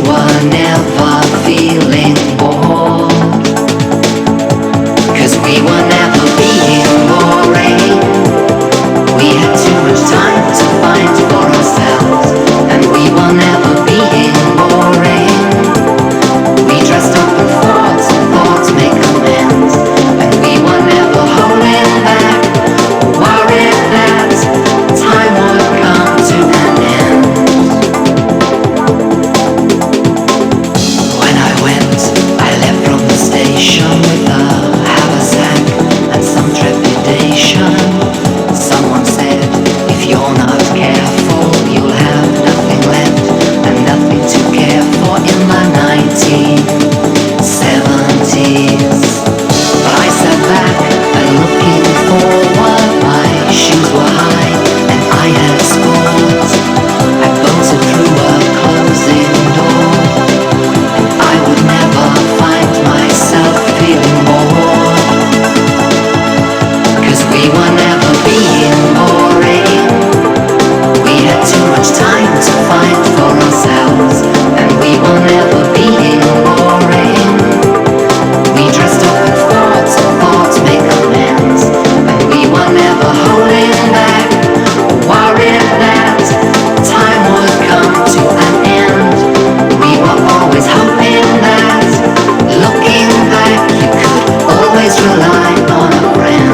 were never feeling bored, 'cause we were never being boring. We had too much time to find for ourselves, and we were never being boring. We dressed up in thoughts and thoughts make amends, and we were never holding back, worried that time would come to an end. When I went, I left from the station with a haversack and some trepidation. Someone said, if you're not careful, you'll have nothing left and nothing to care for in the 1970s. But I sat back and looking forward, my shoes were high and I had scored. I bolted through a closing door, and I would never find myself feeling bored, 'cause we were never being boring. We had too much time to find for ourselves, and we were never being boring. We dressed up in thoughts and thoughts make amends, and we were never holding back, worried that time would come to an end. We were always hoping that, looking back, you could always rely on a friend.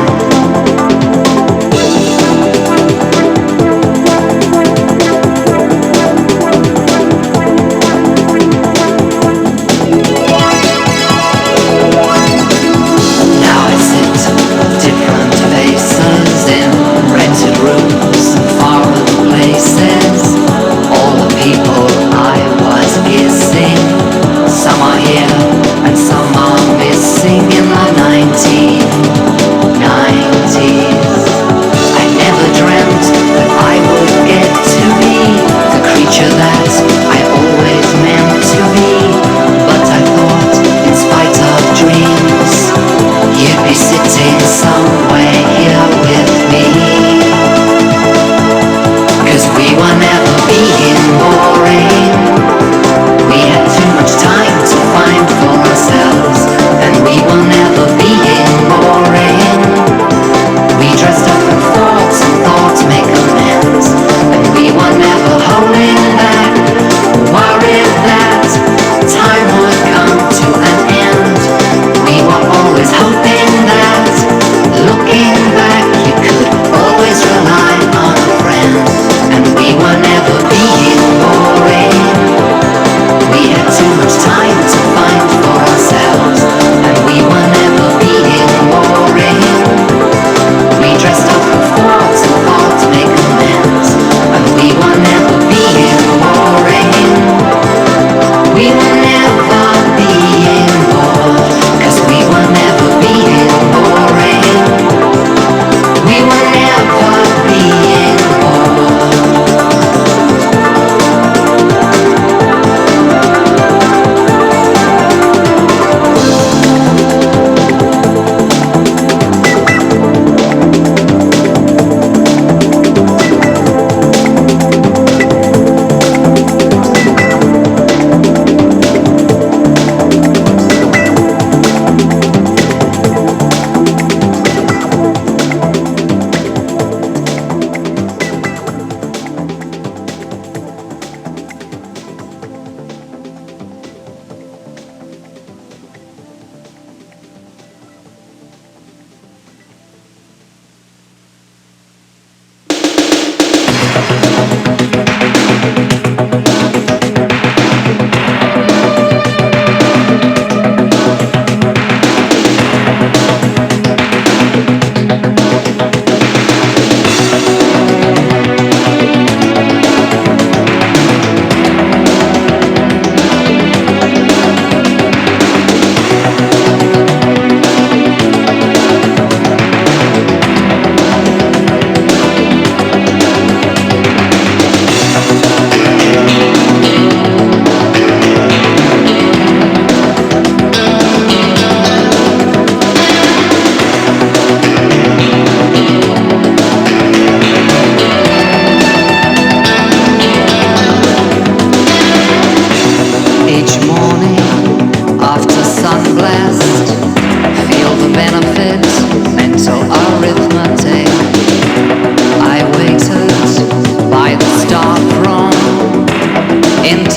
Now I sit different faces in rented rooms and foreign places. All the people I was kissing, some are here and some are missing in the 1990s. I never dreamt that I would get to be the creature that I always meant to be, but I thought, in spite of dreams, you'd be sitting somewhere here with me, 'cause we were never being boring. We had too much time to find for ourselves, and we were never being boring. We dressed up in thoughts and thoughts make amends, and we were never holding back, worried that time would come to an end. We were always hoping that, looking back, you could always rely on a friend, and we were never being boring. We had too much time to find for ourselves, and we were never being boring. We dressed up in thoughts and thoughts make amends, and we were never being boring. We were never being bored, 'cause we were never being boring. We were never being bored.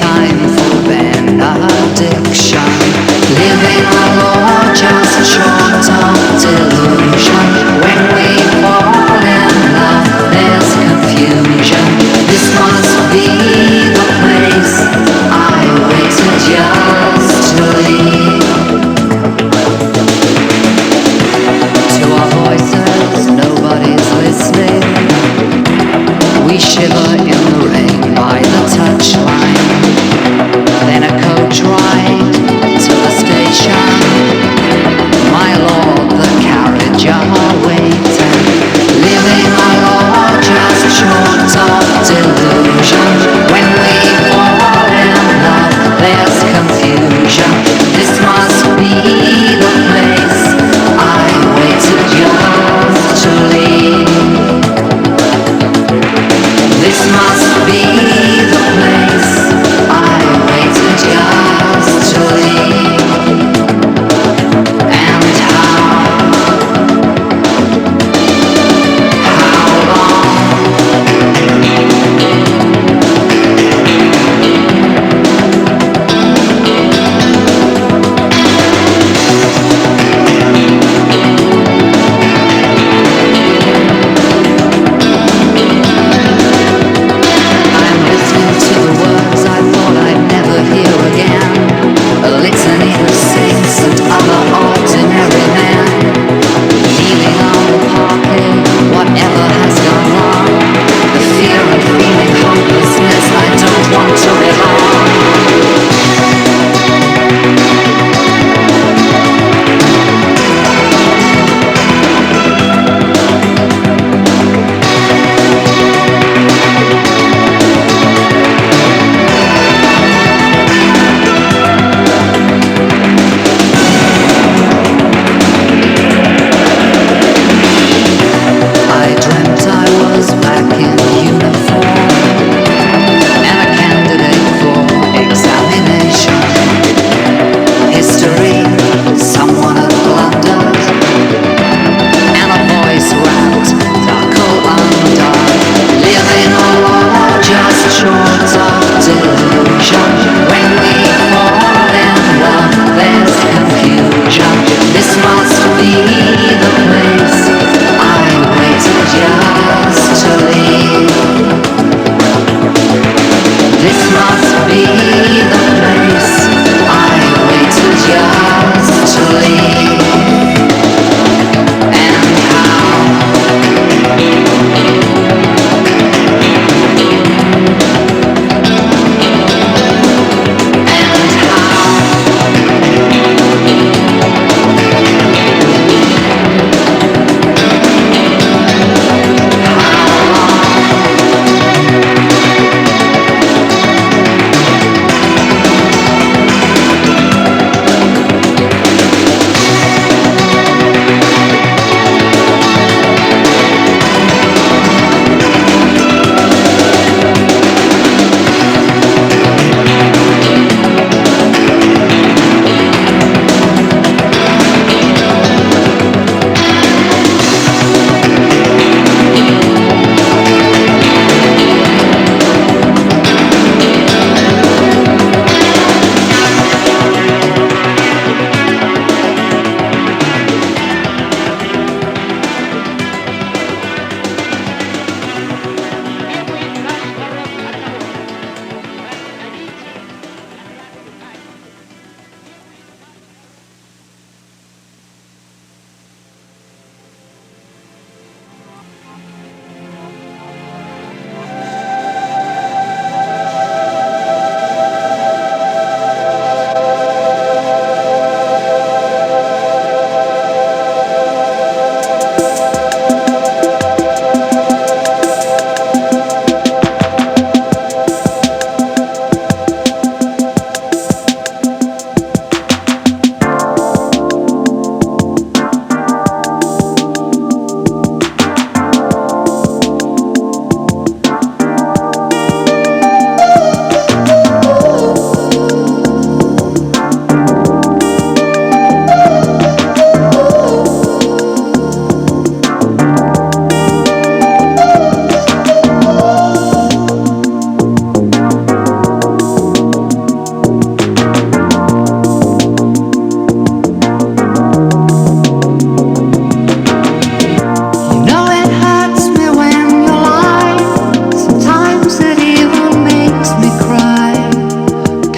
time for benediction. Living alone, just a short-term delusion. When we fall in love, there's confusion. This must be the place I waited just to leave. To our voices, nobody's listening. We shiver in the rain by the touchline.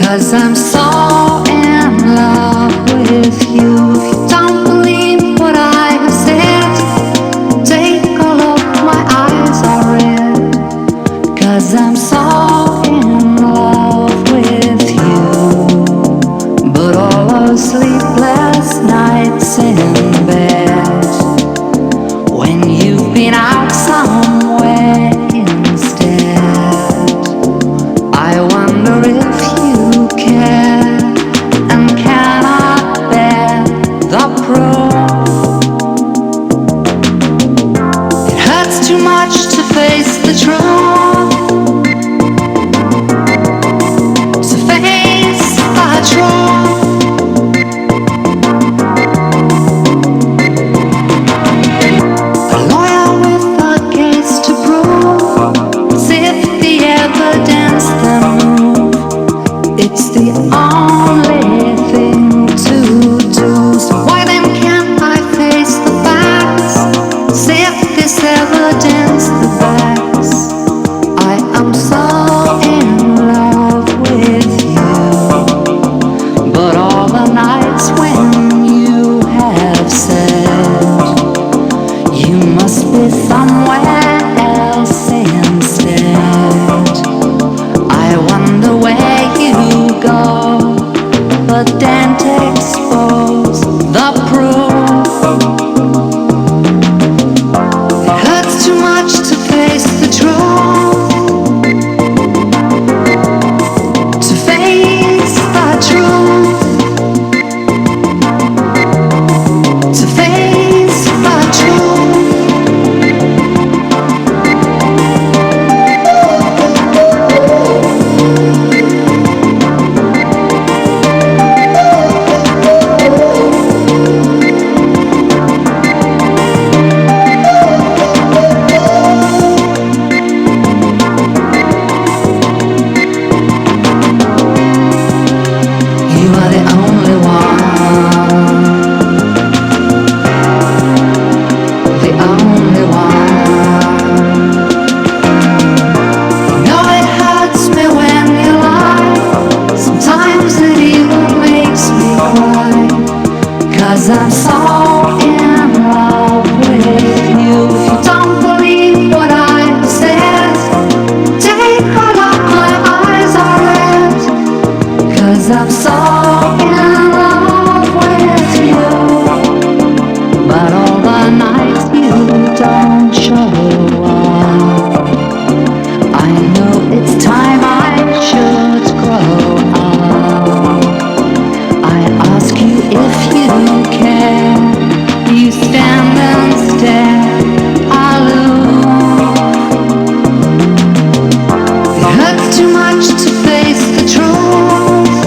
'Cause I'm so in love with you. If you don't believe what I have said, take a look, my eyes are red. 'Cause I'm so in love with you. But all those sleepless nights in bed, when you've been out somewhere instead, I wonder if you care and cannot bear the proof. It hurts too much to face the truth, to face the truth. A lawyer with a case to prove, sift the evidence then move. It's the only thing to do. So why then can't I face the facts? Sift this evidence, the facts. I am so in love with you. But all the nights when you have said you must be somewhere else instead, I wonder where you go, but don't expose the proof. It hurts too much to face the truth, to face the truth, to face the truth. You are the only one, the only one. No, it hurts me when you lie. Sometimes it even makes me cry. 'Cause I'm so in love with you. If you don't believe what I said, take a look, my eyes are red. 'Cause I'm so in love with you. But all the nights you don't show up, I know it's time I should grow up. I ask you if you care. You stand and stare aloof. It hurts too much to face the truth,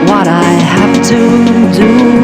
What I have to do.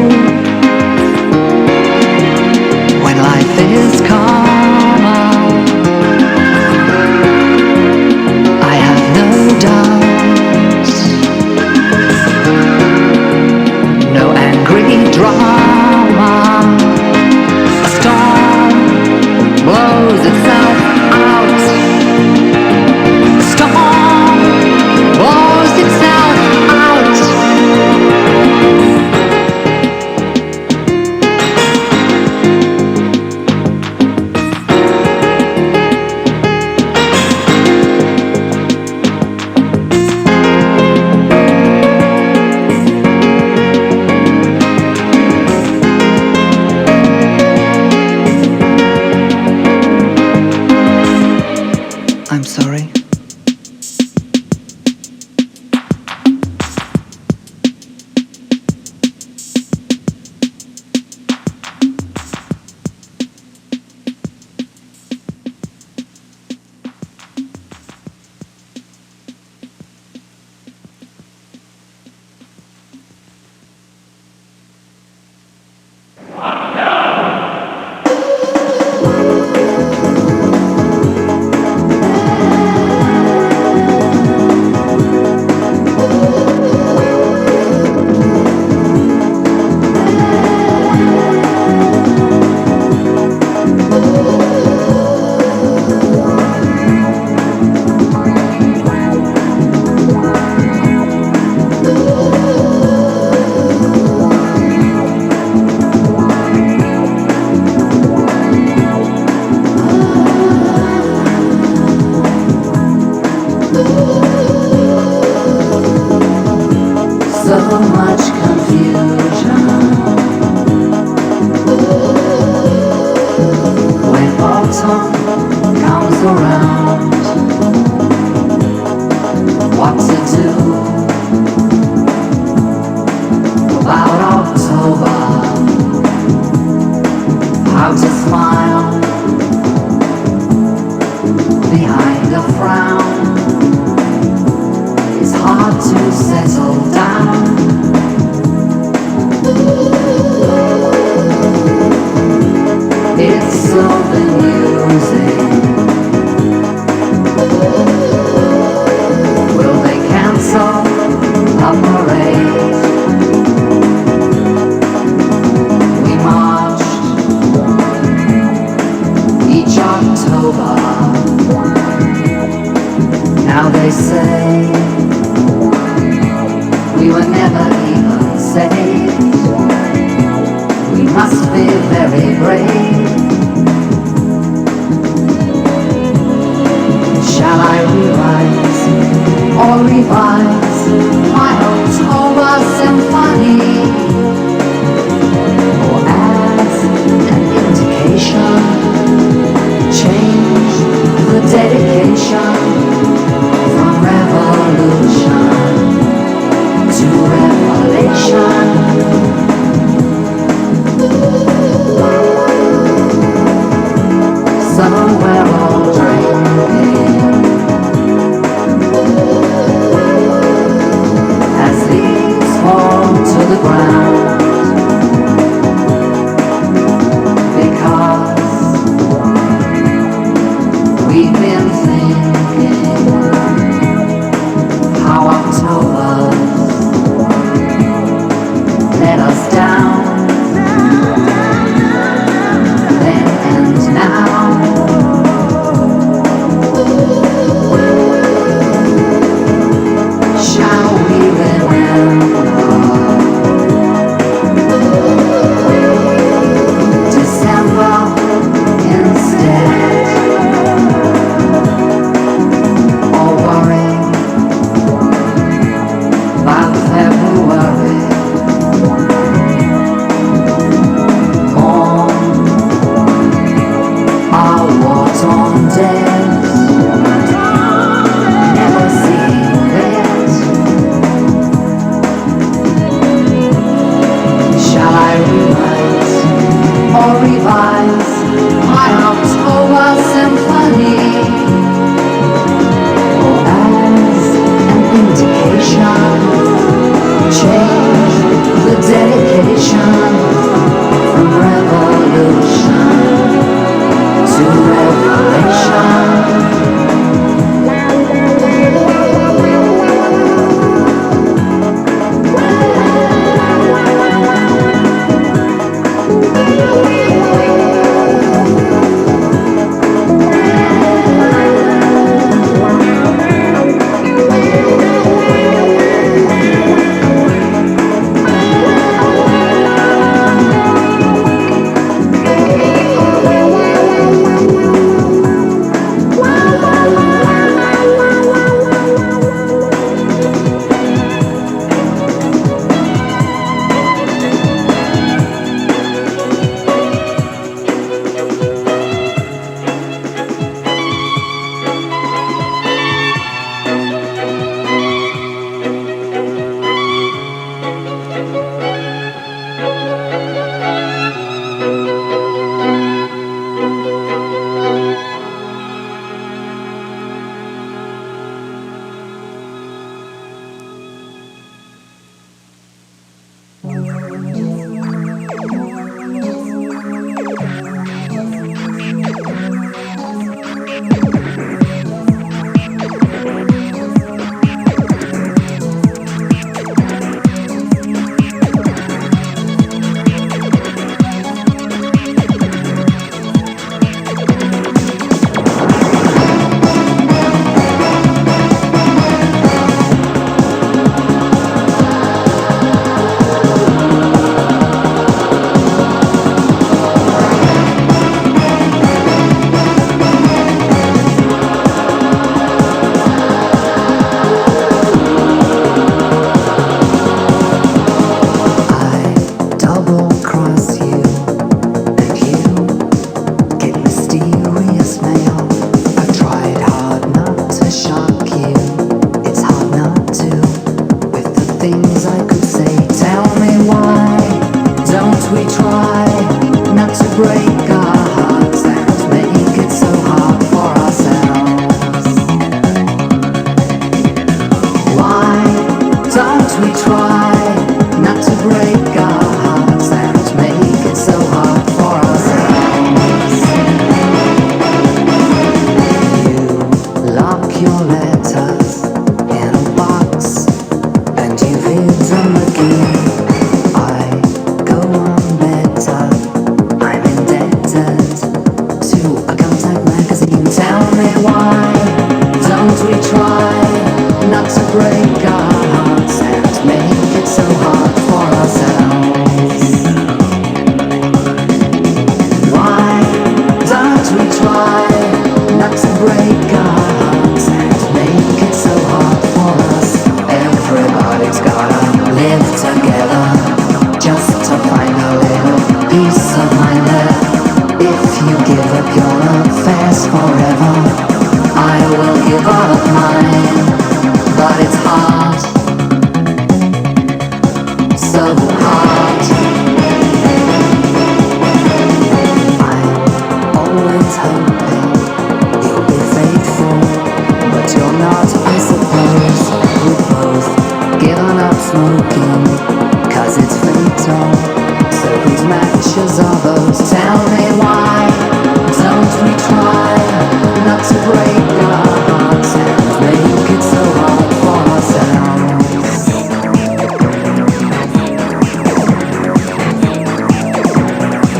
It's so amusing. Will they cancel a parade? We marched each October. Now they say we were never even saved. We must be very brave. Shall I rewrite or revise my October symphony? Or as an indication, change the dedication from revolution to revelation. Somewhere all drinking as leaves fall to the ground, because we've been thinking how October's let us down. Then and now, shall we remember December instead, or worry about February? Mourn our war-torn days, never seeing it. Shall I rewrite or revise my October symphony? Or as an indication, change the dedication from revolution to revelation. forever. I will give up mine, but it's hard, so hard. I'm always hoping you'll be faithful, but you're not, I suppose. We've both given up smoking, 'cause it's fatal. So whose matches are those? Tell me why don't we try not to break our hearts and make it so hard for ourselves?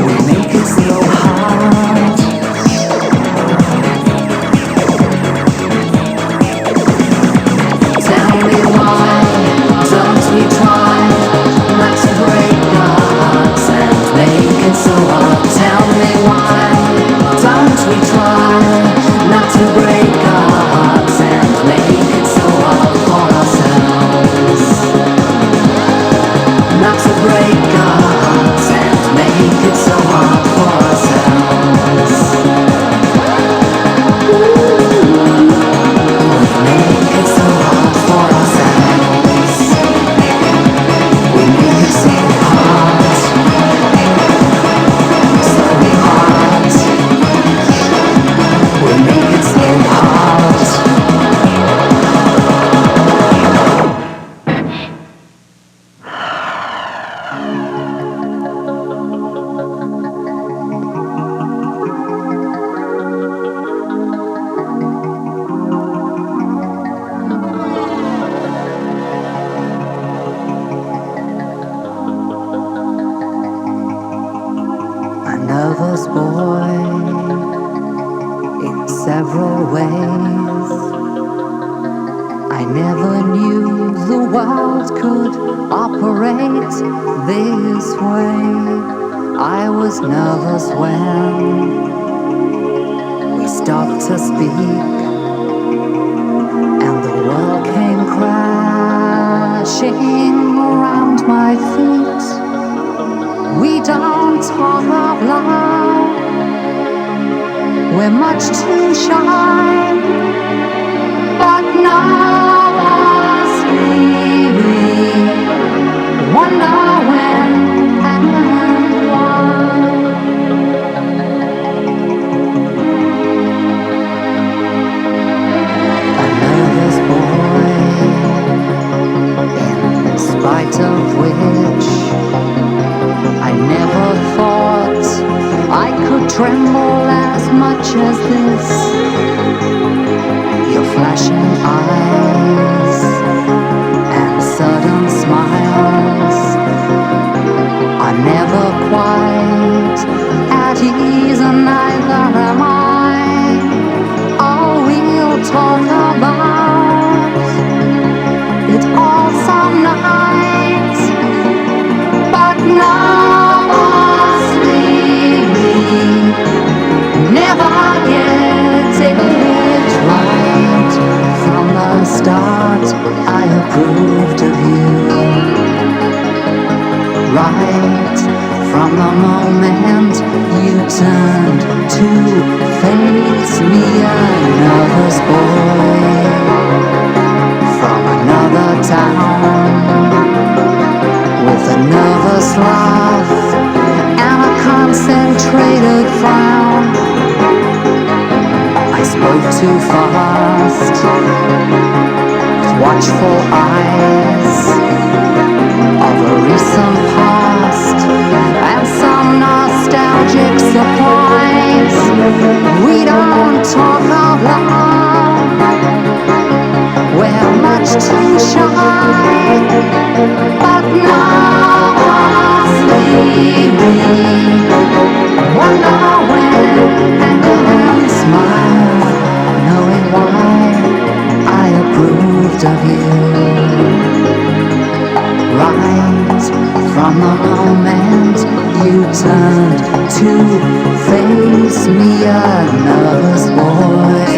We make it so hard. Tell me why don't we try not to break our hearts and make it so hard? Tell me why don't we try not to break our hearts and make it so hard for ourselves? Not to break our hearts and make it so hard for ourselves. Make it so hard for ourselves. We make it so hard, so hard. We make it so hard. A nervous boy in several ways. I never knew the world could operate this way. I was nervous when we stopped to speak, and the world came crashing around my feet. We don't talk out loud, we're much too shy, but now us leaving, wonder when and why. A nervous boy, in spite of which I never thought I could tremble as much as this. Your flashing eyes and sudden smiles are never quite at ease, and neither am I. All we'll talk about it all some night, but now us leaving never get it right. From the start I approved of you, right from the moment you turned to face me. A nervous boy from another town, with a nervous laugh and a concentrated frown. I spoke too fast, with watchful eyes of a recent past and some nostalgic surprise. We don't talk out loud, we're much too shy, but now us leaving, wonder when and then smile, knowing why I approved of you. Right from the moment you turned to face me, a nervous boy.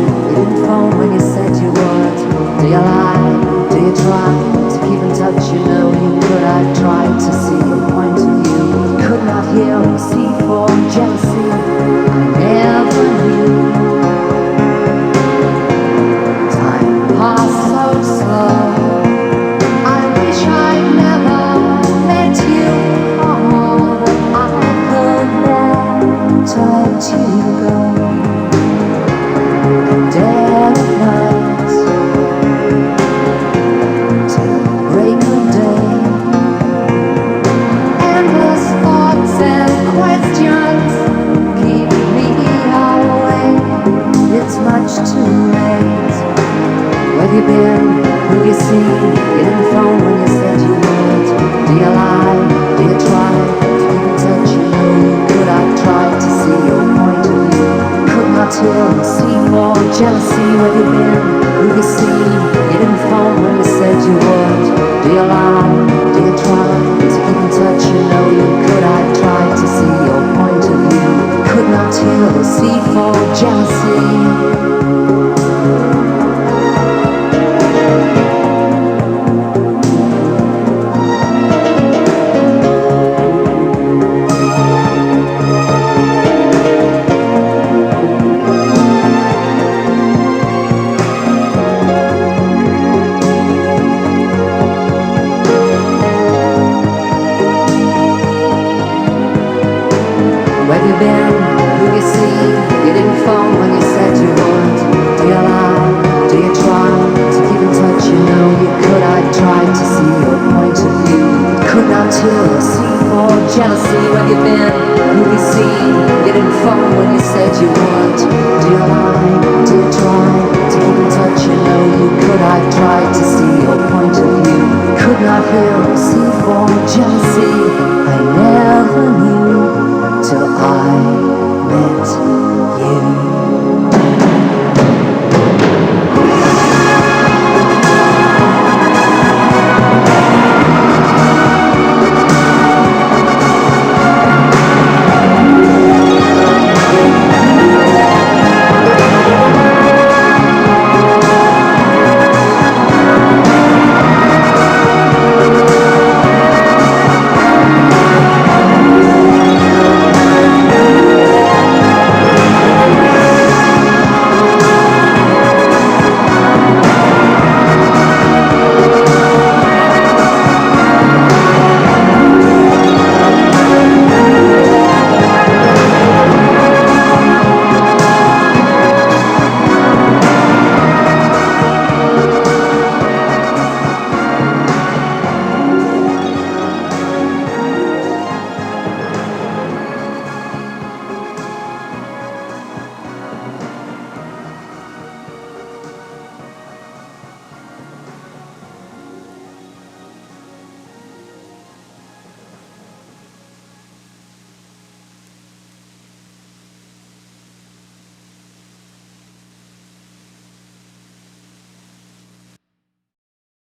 You didn't phone when you said you would. Do you lie? Do you try to keep in touch? You know you could. I tried to see your point of view. Could not hear or see for jealousy. I never knew. Time passed so slow. I wish I'd never met you. All I could bear to let you go. Dead of night till break of day. Endless thoughts and questions keep me awake. It's much too late. Where have you been? Who have you seen? You didn't phone when you said you would. Do you lie? Do you try to keep in touch? You know you could. I tried to see your point of view. Could not hear or see for jealousy. Where have you been? Who have you seen? You didn't phone when you said you would. Do you lie? Do you try to keep in touch? You know you could. I tried to see your point of view. Could not hear or see for jealousy. Where have you been? Who have you seen? You didn't phone when you said you would. Do you lie? Do you try to keep in touch? You know you could. I tried to see your point of view. Could not hear or see for jealousy. Where have you been? Who have you seen? You didn't phone when you said you would. Do you lie? Do you try